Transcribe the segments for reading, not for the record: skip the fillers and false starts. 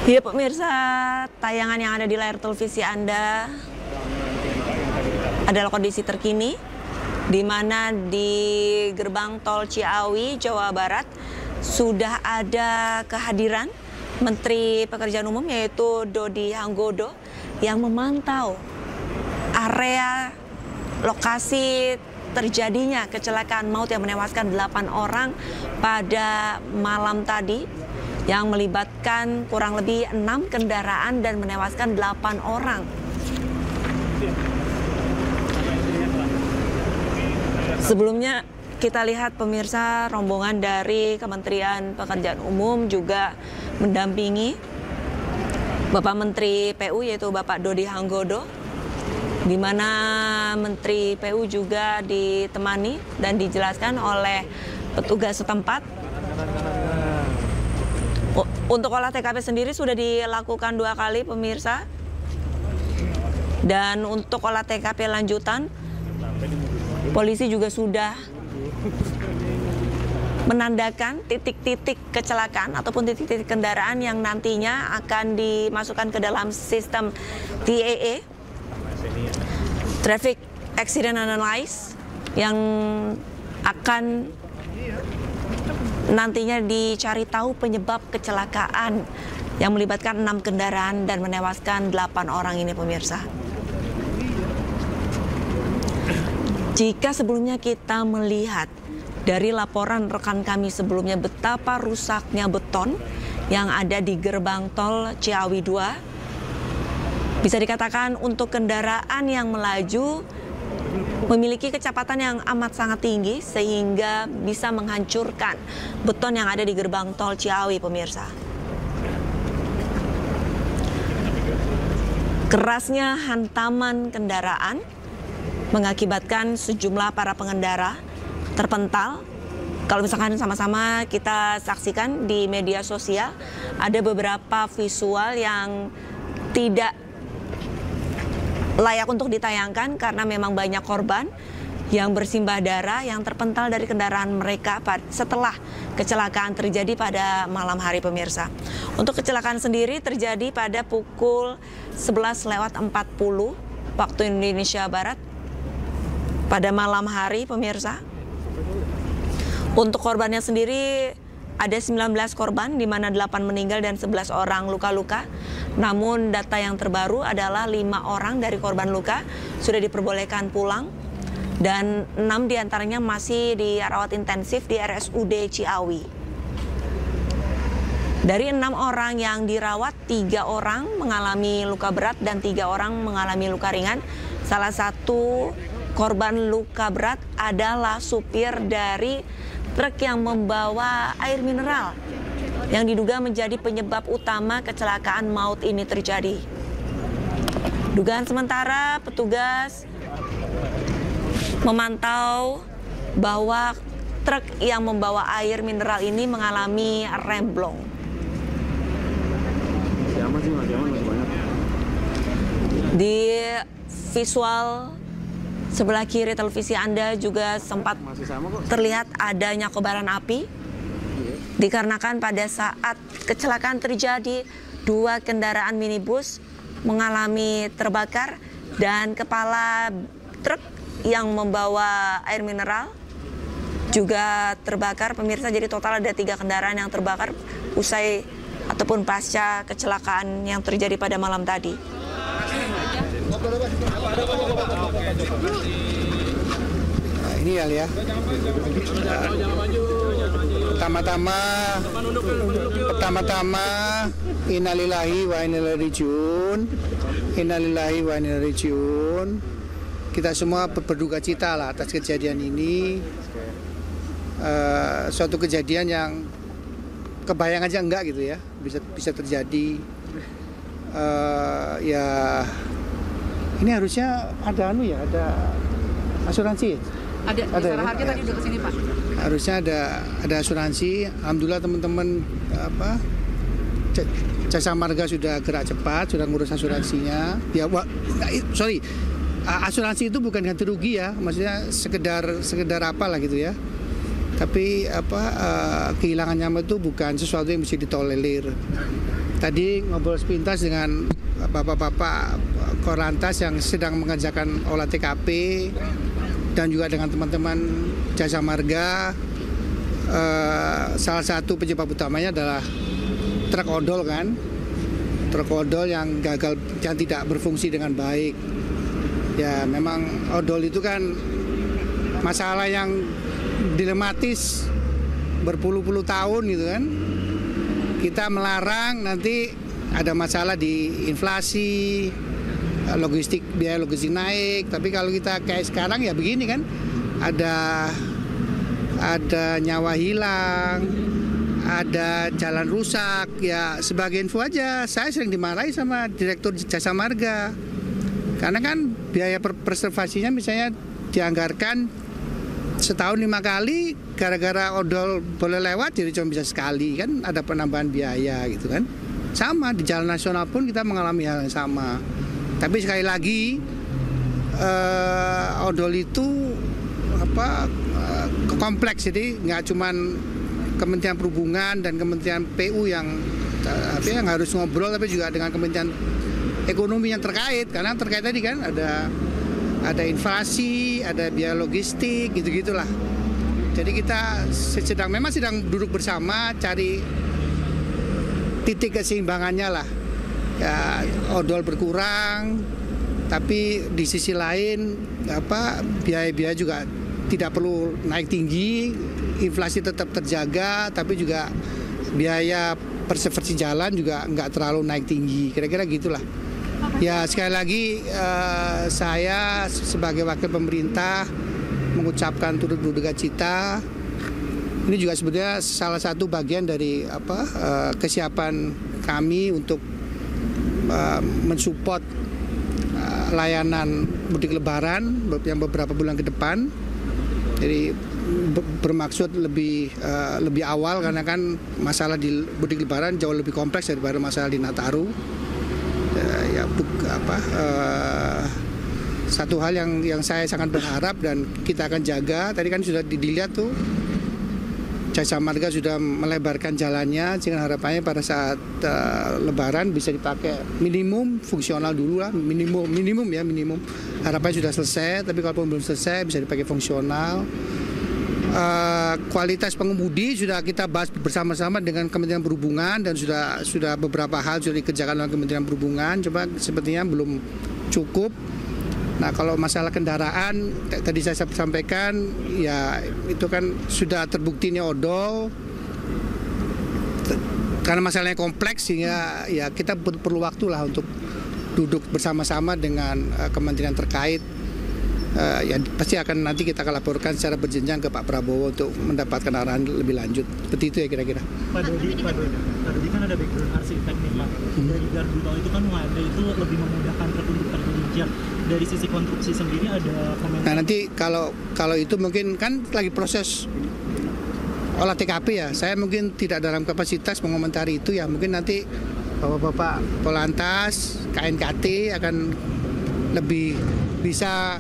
Ya pemirsa, tayangan yang ada di layar televisi Anda adalah kondisi terkini di mana di gerbang tol Ciawi, Jawa Barat sudah ada kehadiran Menteri Pekerjaan Umum yaitu Dodi Hanggodo yang memantau area lokasi terjadinya kecelakaan maut yang menewaskan 8 orang pada malam tadi, yang melibatkan kurang lebih 6 kendaraan dan menewaskan 8 orang. Sebelumnya kita lihat pemirsa, rombongan dari Kementerian Pekerjaan Umum juga mendampingi Bapak Menteri PU yaitu Bapak Dodi Hanggodo, di mana Menteri PU juga ditemani dan dijelaskan oleh petugas setempat. Untuk olah TKP sendiri sudah dilakukan 2 kali pemirsa. Dan untuk olah TKP lanjutan, polisi juga sudah menandakan titik-titik kecelakaan ataupun titik-titik kendaraan yang nantinya akan dimasukkan ke dalam sistem TAA, Traffic Accident Analysis, yang akan nantinya dicari tahu penyebab kecelakaan yang melibatkan 6 kendaraan dan menewaskan 8 orang ini pemirsa. Jika sebelumnya kita melihat dari laporan rekan kami sebelumnya betapa rusaknya beton yang ada di gerbang tol Ciawi 2, bisa dikatakan untuk kendaraan yang melaju memiliki kecepatan yang amat sangat tinggi sehingga bisa menghancurkan beton yang ada di gerbang tol Ciawi pemirsa. Kerasnya hantaman kendaraan mengakibatkan sejumlah para pengendara terpental. Kalau misalkan sama-sama kita saksikan di media sosial, ada beberapa visual yang tidak layak untuk ditayangkan karena memang banyak korban yang bersimbah darah yang terpental dari kendaraan mereka setelah kecelakaan terjadi pada malam hari pemirsa. Untuk kecelakaan sendiri terjadi pada pukul 11:40 waktu Indonesia Barat pada malam hari pemirsa. Untuk korbannya sendiri ada 19 korban, di mana 8 meninggal dan 11 orang luka-luka. Namun data yang terbaru adalah 5 orang dari korban luka sudah diperbolehkan pulang dan 6 diantaranya masih dirawat intensif di RSUD Ciawi. Dari 6 orang yang dirawat, 3 orang mengalami luka berat dan 3 orang mengalami luka ringan. Salah satu korban luka berat adalah supir dari truk yang membawa air mineral yang diduga menjadi penyebab utama kecelakaan maut ini terjadi. Dugaan sementara petugas memantau bahwa truk yang membawa air mineral ini mengalami remblong. Di visual sebelah kiri televisi Anda juga sempat terlihat adanya kobaran api. Dikarenakan pada saat kecelakaan terjadi, 2 kendaraan minibus mengalami terbakar dan kepala truk yang membawa air mineral juga terbakar pemirsa. Jadi total ada 3 kendaraan yang terbakar usai ataupun pasca kecelakaan yang terjadi pada malam tadi. Nah, ini ya. Pertama-tama innalillahi wa inna ilaihi raji'un. Innalillahi wa inna ilaihi raji'un. Kita semua berduka cita lah atas kejadian ini. Suatu kejadian yang kebayang aja enggak gitu ya, bisa terjadi. Ya ini harusnya ada ada asuransi. Ada Jasa Harja tadi udah kesini Pak. Harusnya ada asuransi. Alhamdulillah teman-teman Jasa Marga sudah gerak cepat, sudah ngurus asuransinya. Ya, asuransi itu bukan ganti rugi ya, maksudnya sekedar apa lah gitu ya. Tapi kehilangan nyawa itu bukan sesuatu yang bisa ditolerir. tadi ngobrol sepintas dengan bapak-bapak Korlantas yang sedang mengerjakan olah TKP dan juga dengan teman-teman Jasa Marga. Salah satu penyebab utamanya adalah truk odol kan, truk odol yang gagal, yang tidak berfungsi dengan baik. Ya memang odol itu kan masalah yang dilematis berpuluh-puluh tahun gitu kan. Kita melarang nanti ada masalah di inflasi, biaya logistik naik. Tapi kalau kita kayak sekarang ya begini kan, ada nyawa hilang, ada jalan rusak. Ya sebagai info aja, saya sering dimarahi sama Direktur Jasa Marga. Karena kan biaya preservasinya misalnya dianggarkan setahun 5 kali, gara-gara odol boleh lewat jadi cuma bisa sekali, kan ada penambahan biaya gitu kan. Sama di jalan nasional pun kita mengalami hal yang sama. Tapi sekali lagi odol itu kompleks, jadi nggak cuman Kementerian Perhubungan dan Kementerian PU yang harus ngobrol, tapi juga dengan Kementerian Ekonomi yang terkait, karena terkait tadi kan ada inflasi, ada biaya logistik, gitu-gitulah. Jadi kita memang sedang duduk bersama cari titik keseimbangannya lah. Ya, odol berkurang, tapi di sisi lain biaya-biaya juga tidak perlu naik tinggi, inflasi tetap terjaga, tapi juga biaya preservasi jalan juga nggak terlalu naik tinggi. Kira-kira gitulah. Ya sekali lagi saya sebagai wakil pemerintah mengucapkan turut berduka cita. Ini juga sebenarnya salah satu bagian dari kesiapan kami untuk mensupport layanan mudik lebaran yang beberapa bulan ke depan. Jadi bermaksud lebih awal, karena kan masalah di mudik lebaran jauh lebih kompleks daripada masalah di Nataru. Satu hal yang saya sangat berharap dan kita akan jaga, tadi kan sudah dilihat tuh, Jasa Marga sudah melebarkan jalannya, sehingga harapannya pada saat Lebaran bisa dipakai minimum fungsional dulu lah, minimum. Harapannya sudah selesai, tapi kalau belum selesai bisa dipakai fungsional. Kualitas pengemudi sudah kita bahas bersama-sama dengan Kementerian Perhubungan, dan sudah beberapa hal sudah dikerjakan oleh Kementerian Perhubungan. Coba sepertinya belum cukup. Nah kalau masalah kendaraan tadi saya sampaikan, ya itu kan sudah terbuktinya odol. Karena masalahnya kompleks, sehingga ya kita perlu waktu lah untuk duduk bersama-sama dengan kementerian terkait. Ya pasti nanti kita akan laporkan secara berjenjang ke Pak Prabowo untuk mendapatkan arahan lebih lanjut. Seperti itu ya kira-kira. Pak Dodi kan ada background arsitek nih Pak. Dari gardu tol itu kan wadah itu lebih memudahkan truk untuk terjejak. Dari sisi konstruksi sendiri ada komentar. Nah nanti kalau itu mungkin kan lagi proses olah TKP ya. Saya mungkin tidak dalam kapasitas mengomentari itu ya. Mungkin nanti Bapak Polantas, KNKT akan lebih bisa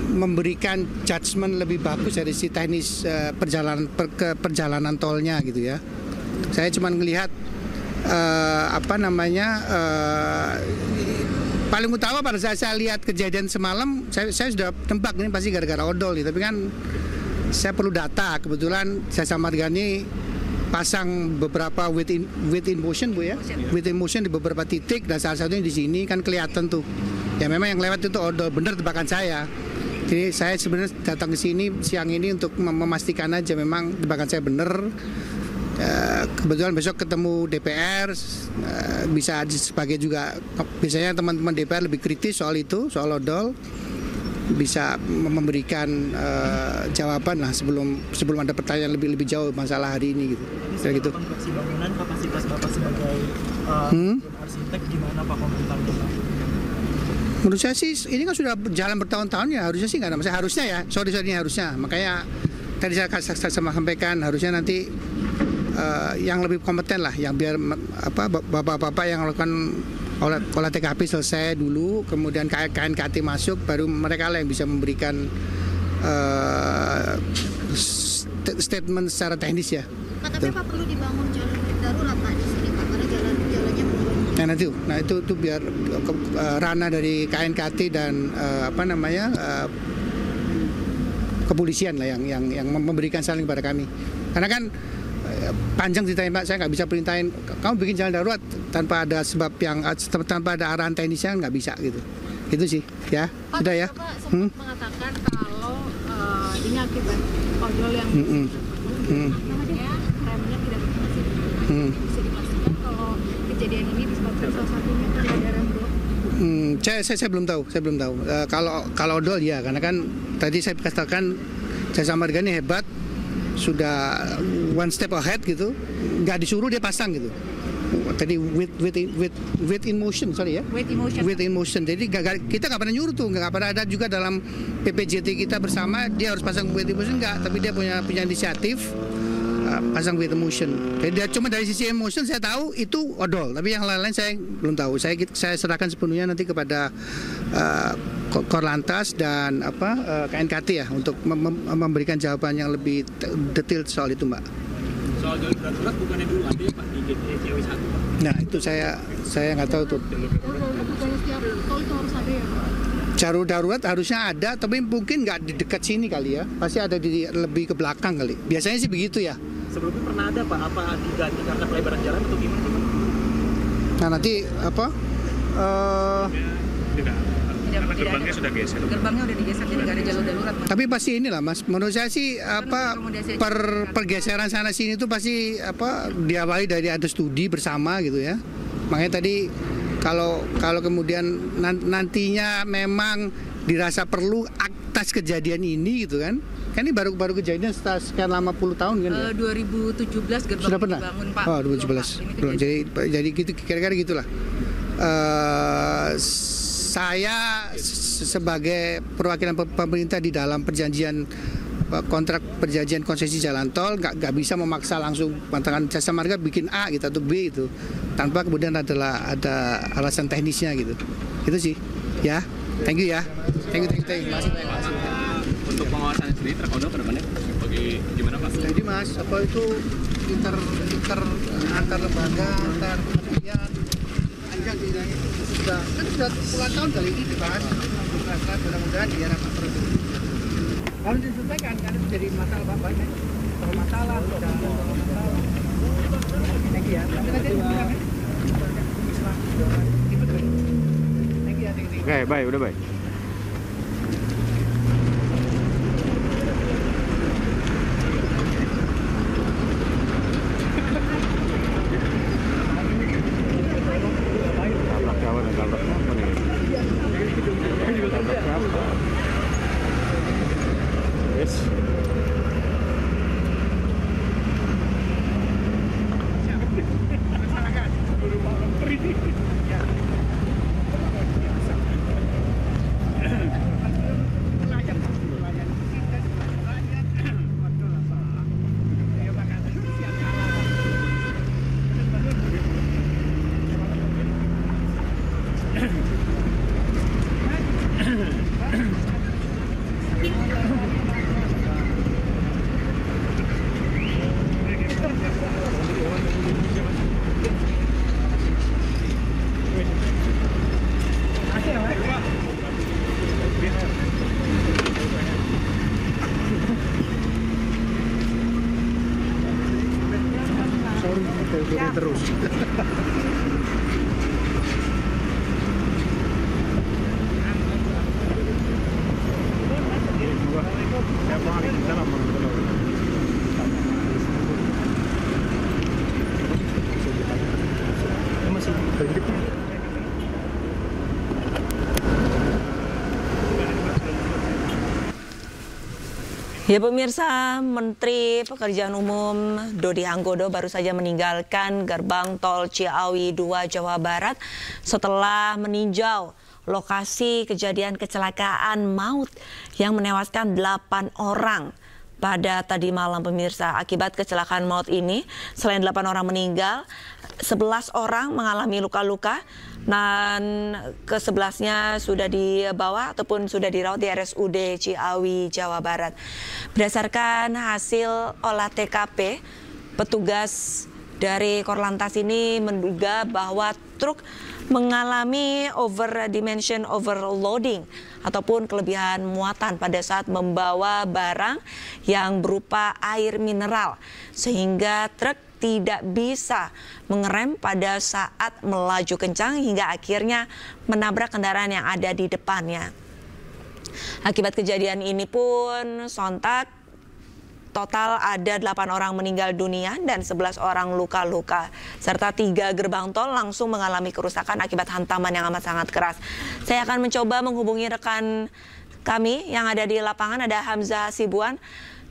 memberikan judgement lebih bagus dari si teknis perjalanan tolnya gitu ya. Saya cuma melihat paling utama pada saat saya lihat kejadian semalam, saya sudah tebak ini pasti gara-gara odol nih. Tapi kan saya perlu data. Kebetulan Jasa Marga ini pasang beberapa with in motion Bu ya, with in motion di beberapa titik, dan salah satunya di sini kan kelihatan tuh. Ya memang yang lewat itu odol, bener tebakan saya. Jadi saya sebenarnya datang ke sini siang ini untuk memastikan aja memang tebakan saya benar. Kebetulan besok ketemu DPR, bisa sebagai juga, biasanya teman-teman DPR lebih kritis soal itu, soal odol, bisa memberikan jawaban lah sebelum ada pertanyaan lebih jauh masalah hari ini gitu. Jadi gitu. Konstruksi bangunan, kapasitas Bapak sebagai arsitek gimana Pak komentarnya Pak? Menurut saya sih ini kan sudah berjalan bertahun-tahun ya, harusnya sih nggak ada masalah. Harusnya ya, harusnya. Makanya tadi saya sampaikan harusnya nanti yang lebih kompeten lah, yang biar bapak-bapak yang melakukan olah TKP selesai dulu, kemudian KNKT masuk, baru mereka lah yang bisa memberikan statement secara teknis ya. Pak, tapi Pak perlu dibangun jalan darurat Pak di sini Pak, karena jalannya Nah itu biar ranah dari KNKT dan kepolisian lah yang memberikan saling kepada kami. Karena kan panjang ceritanya Pak, saya nggak bisa perintahin kamu bikin jalan darurat tanpa ada sebab tanpa ada arahan teknisnya, nggak bisa gitu. Itu sih ya. Pak, sudah ya. Bapak sempat mengatakan kalau ini akibat ojol yang namanya remnya tidak berfungsi. Bisa dipastikan kalau kejadian ini disebabkan salah satunya karena ada rem blok? Saya belum tahu. Kalau odol ya, karena kan tadi saya katakan Jasa Marga ini hebat, sudah one step ahead gitu, nggak disuruh dia pasang gitu. Tadi with in motion, sorry ya. With in motion. Jadi kita nggak pernah nyuruh tuh, nggak pernah ada juga dalam PPJT kita bersama dia harus pasang with in motion, nggak. Tapi dia punya inisiatif pasang with in motion. Jadi dia cuma dari sisi emotion saya tahu itu odol, tapi yang lain-lain saya belum tahu. Saya serahkan sepenuhnya nanti kepada Korlantas dan KNKT ya untuk memberikan jawaban yang lebih detail soal itu, Mbak. Soal jalur darurat bukannya dulu ada ya Pak di Ciawi 1 Pak? Nah itu saya nggak tahu tuh. Bukannya setiap tol itu harus ada ya Pak? Jalur darurat harusnya ada, tapi mungkin nggak di dekat sini kali ya. Pasti ada lebih ke belakang kali. Biasanya sih begitu ya. Sebelumnya pernah ada Pak, apa diganti karena pelebaran jalan atau gimana sih Pak? Nah nanti Karena gerbangnya sudah geser. Gerbangnya udah digeser jadi nggak ada jalur darurat Mas. Tapi pasti inilah Mas, menurut saya sih pergeseran sana sini itu pasti diawali dari ada studi bersama gitu ya. Makanya tadi kalau kemudian nantinya memang dirasa perlu atas kejadian ini gitu kan ini baru kejadian setelah sekian lama puluh tahun kan ya? 2017 gerbang sudah pernah dibangun Pak. Oh 2017 belum. Jadi gitu kira-kira gitulah. Saya sebagai perwakilan pemerintah di dalam kontrak perjanjian konsesi jalan tol nggak bisa memaksa langsung mantangan Jasa Marga bikin A gitu atau B itu tanpa kemudian ada alasan teknisnya gitu. Itu sih ya. Thank you ya. Thank you. Masih banyak. Untuk pengawasan sendiri terkodok ke depannya gimana Pak? Jadi Mas, itu antar lembaga, antar kementerian panjang sudah puluhan tahun kali ini dibahas. Mudah-mudahan di era Pak Prabowo. Kalau diselesaikan karena menjadi masalah banyak. Kalau masalah sudah masalah. Thank you ya. Oke, baik, udah baik. Terus. Ya pemirsa, Menteri Pekerjaan Umum Dodi Anggodo baru saja meninggalkan gerbang tol Ciawi 2 Jawa Barat setelah meninjau lokasi kejadian kecelakaan maut yang menewaskan 8 orang pada tadi malam pemirsa. Akibat kecelakaan maut ini, selain 8 orang meninggal, 11 orang mengalami luka-luka dan ke-11-nya sudah dibawa ataupun sudah dirawat di RSUD Ciawi, Jawa Barat. Berdasarkan hasil olah TKP, petugas dari Korlantas ini menduga bahwa truk mengalami dimension overloading ataupun kelebihan muatan pada saat membawa barang yang berupa air mineral, sehingga truk tidak bisa mengerem pada saat melaju kencang hingga akhirnya menabrak kendaraan yang ada di depannya. Akibat kejadian ini pun sontak total ada 8 orang meninggal dunia dan 11 orang luka-luka, serta 3 gerbang tol langsung mengalami kerusakan akibat hantaman yang amat sangat keras. Saya akan mencoba menghubungi rekan kami yang ada di lapangan, ada Hamzah Hasibuan.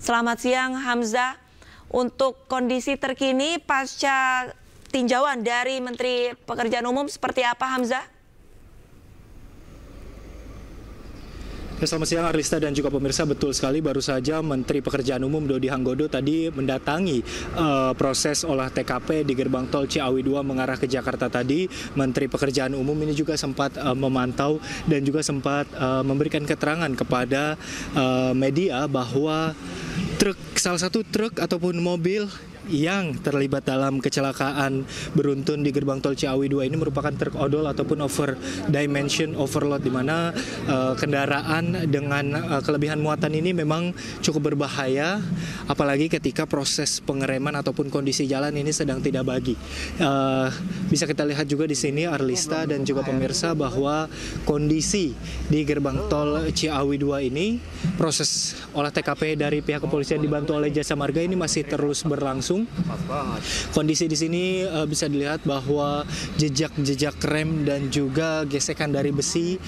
Selamat siang Hamzah, untuk kondisi terkini pasca tinjauan dari Menteri Pekerjaan Umum seperti apa Hamzah? Selamat siang Arlista dan juga pemirsa, betul sekali baru saja Menteri Pekerjaan Umum Dodi Hanggodo tadi mendatangi proses olah TKP di gerbang tol Ciawi 2 mengarah ke Jakarta tadi. Menteri Pekerjaan Umum ini juga sempat memantau dan juga sempat memberikan keterangan kepada media bahwa salah satu truk ataupun mobil yang terlibat dalam kecelakaan beruntun di gerbang tol Ciawi 2 ini merupakan truk odol ataupun over dimension overload, di mana kendaraan dengan kelebihan muatan ini memang cukup berbahaya, apalagi ketika proses pengereman ataupun kondisi jalan ini sedang tidak bagi. Bisa kita lihat juga di sini Arlista dan juga pemirsa bahwa kondisi di gerbang tol Ciawi 2 ini, proses olah TKP dari pihak kepolisian dibantu oleh Jasa Marga ini masih terus berlangsung. Kondisi di sini bisa dilihat bahwa jejak-jejak rem dan juga gesekan dari besi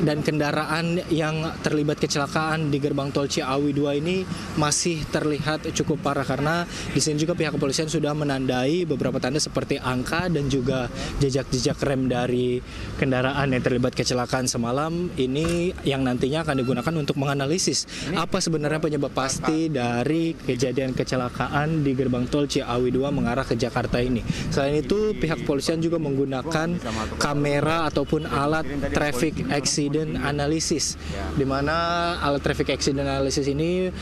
dan kendaraan yang terlibat kecelakaan di gerbang tol Ciawi 2 ini masih terlihat cukup parah, karena di sini juga pihak kepolisian sudah menandai beberapa tanda seperti angka dan juga jejak-jejak rem dari kendaraan yang terlibat kecelakaan semalam ini, yang nantinya akan digunakan untuk menganalisis apa sebenarnya penyebab pasti dari kejadian kecelakaan di gerbang tol Ciawi 2 mengarah ke Jakarta ini. Selain itu, pihak kepolisian juga menggunakan kamera ataupun alat traffic accident analysis, di mana alat traffic accident analysis ini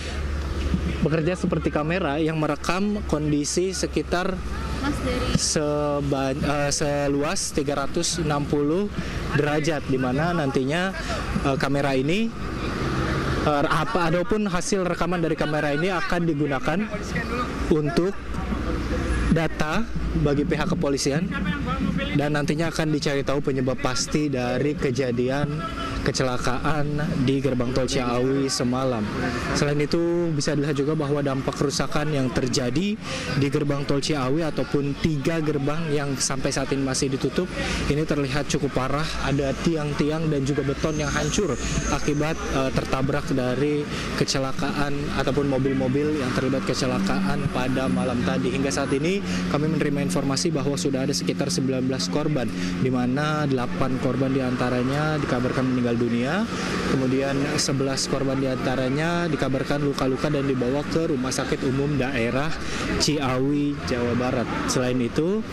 bekerja seperti kamera yang merekam kondisi sekitar seluas 360 derajat, di mana nantinya kamera ini adapun hasil rekaman dari kamera ini akan digunakan untuk data bagi pihak kepolisian dan nantinya akan dicari tahu penyebab pasti dari kejadian kecelakaan di gerbang tol Ciawi semalam. Selain itu bisa dilihat juga bahwa dampak kerusakan yang terjadi di gerbang tol Ciawi ataupun 3 gerbang yang sampai saat ini masih ditutup ini terlihat cukup parah. Ada tiang-tiang dan juga beton yang hancur akibat tertabrak dari kecelakaan ataupun mobil-mobil yang terlibat kecelakaan pada malam tadi. Hingga saat ini kami menerima informasi bahwa sudah ada sekitar 19 korban, di mana 8 korban diantaranya dikabarkan meninggal dunia, kemudian 11 korban diantaranya dikabarkan luka-luka dan dibawa ke Rumah Sakit Umum Daerah Ciawi, Jawa Barat. Selain itu,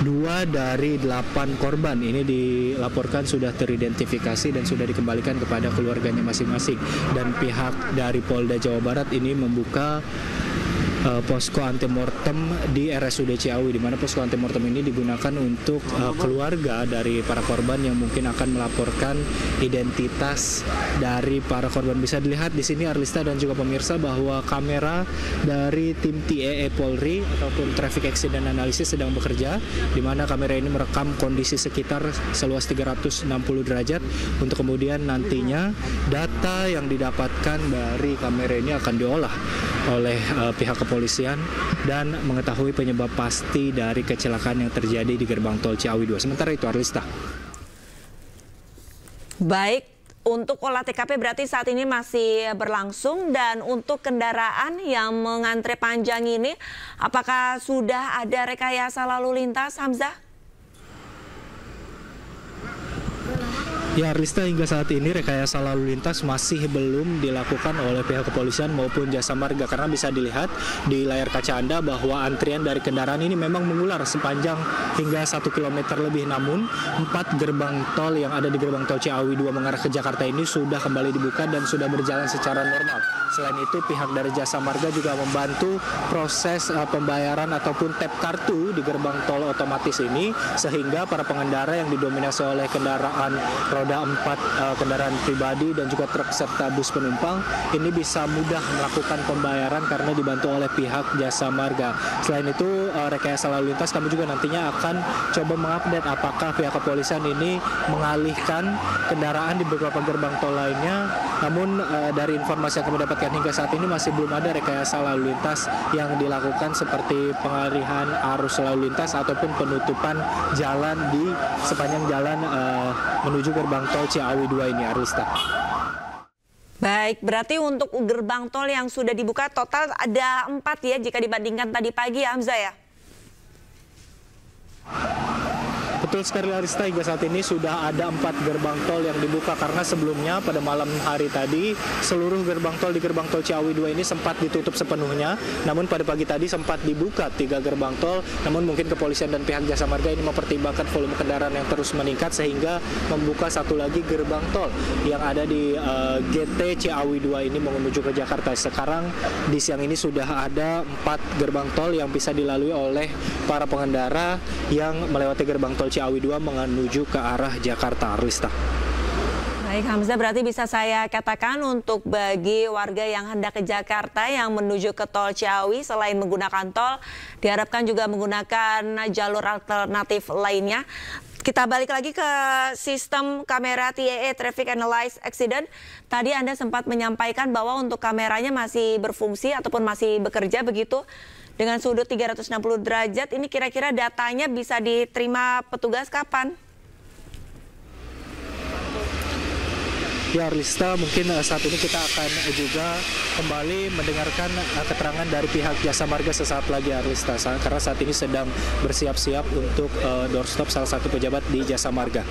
2 dari 8 korban ini dilaporkan sudah teridentifikasi dan sudah dikembalikan kepada keluarganya masing-masing, dan pihak dari Polda Jawa Barat ini membuka posko antemortem di RSUD Ciawi, di mana posko antemortem ini digunakan untuk keluarga dari para korban yang mungkin akan melaporkan identitas dari para korban. Bisa dilihat di sini Arlista dan juga pemirsa bahwa kamera dari tim TEE Polri ataupun Traffic Accident Analysis sedang bekerja, di mana kamera ini merekam kondisi sekitar seluas 360 derajat untuk kemudian nantinya data yang didapatkan dari kamera ini akan diolah oleh pihak kepolisian dan mengetahui penyebab pasti dari kecelakaan yang terjadi di gerbang tol Ciawi 2. Sementara itu Arlista. Baik, untuk olah TKP berarti saat ini masih berlangsung, dan untuk kendaraan yang mengantre panjang ini apakah sudah ada rekayasa lalu lintas, Hamzah? Ya, Arlista, hingga saat ini rekayasa lalu lintas masih belum dilakukan oleh pihak kepolisian maupun Jasa Marga, karena bisa dilihat di layar kaca Anda bahwa antrian dari kendaraan ini memang mengular sepanjang hingga 1 km lebih. Namun 4 gerbang tol yang ada di gerbang tol Ciawi 2 mengarah ke Jakarta ini sudah kembali dibuka dan sudah berjalan secara normal. Selain itu, pihak dari Jasa Marga juga membantu proses pembayaran ataupun tap kartu di gerbang tol otomatis ini, sehingga para pengendara yang didominasi oleh kendaraan roda 4, kendaraan pribadi dan juga truk serta bus penumpang ini bisa mudah melakukan pembayaran karena dibantu oleh pihak Jasa Marga. Selain itu, rekayasa lalu lintas kami juga nantinya akan coba mengupdate apakah pihak kepolisian ini mengalihkan kendaraan di beberapa gerbang tol lainnya. Namun dari informasi yang kami dapatkan hingga saat ini masih belum ada rekayasa lalu lintas yang dilakukan seperti pengalihan arus lalu lintas ataupun penutupan jalan di sepanjang jalan menuju gerbang tol Ciawi 2 ini, Arlista. Baik, berarti untuk gerbang tol yang sudah dibuka total ada 4 ya jika dibandingkan tadi pagi ya, Hamzah ya? Betul sekali, Arista, hingga saat ini sudah ada 4 gerbang tol yang dibuka, karena sebelumnya pada malam hari tadi seluruh gerbang tol di gerbang tol Ciawi 2 ini sempat ditutup sepenuhnya. Namun pada pagi tadi sempat dibuka 3 gerbang tol, namun mungkin kepolisian dan pihak Jasa Marga ini mempertimbangkan volume kendaraan yang terus meningkat sehingga membuka satu lagi gerbang tol yang ada di GT Ciawi 2 ini menuju ke Jakarta. Sekarang di siang ini sudah ada 4 gerbang tol yang bisa dilalui oleh para pengendara yang melewati gerbang tol Ciawi 2 menuju ke arah Jakarta, Arlista. Baik, Hamzah, berarti bisa saya katakan untuk bagi warga yang hendak ke Jakarta yang menuju ke tol Ciawi, selain menggunakan tol, diharapkan juga menggunakan jalur alternatif lainnya. Kita balik lagi ke sistem kamera TAA, Traffic Analyze Accident. Tadi Anda sempat menyampaikan bahwa untuk kameranya masih berfungsi ataupun masih bekerja begitu. Dengan sudut 360 derajat, ini kira-kira datanya bisa diterima petugas kapan? Ya, Arlista, mungkin saat ini kita akan juga kembali mendengarkan keterangan dari pihak Jasa Marga sesaat lagi, Arlista, karena saat ini sedang bersiap-siap untuk doorstop salah satu pejabat di Jasa Marga.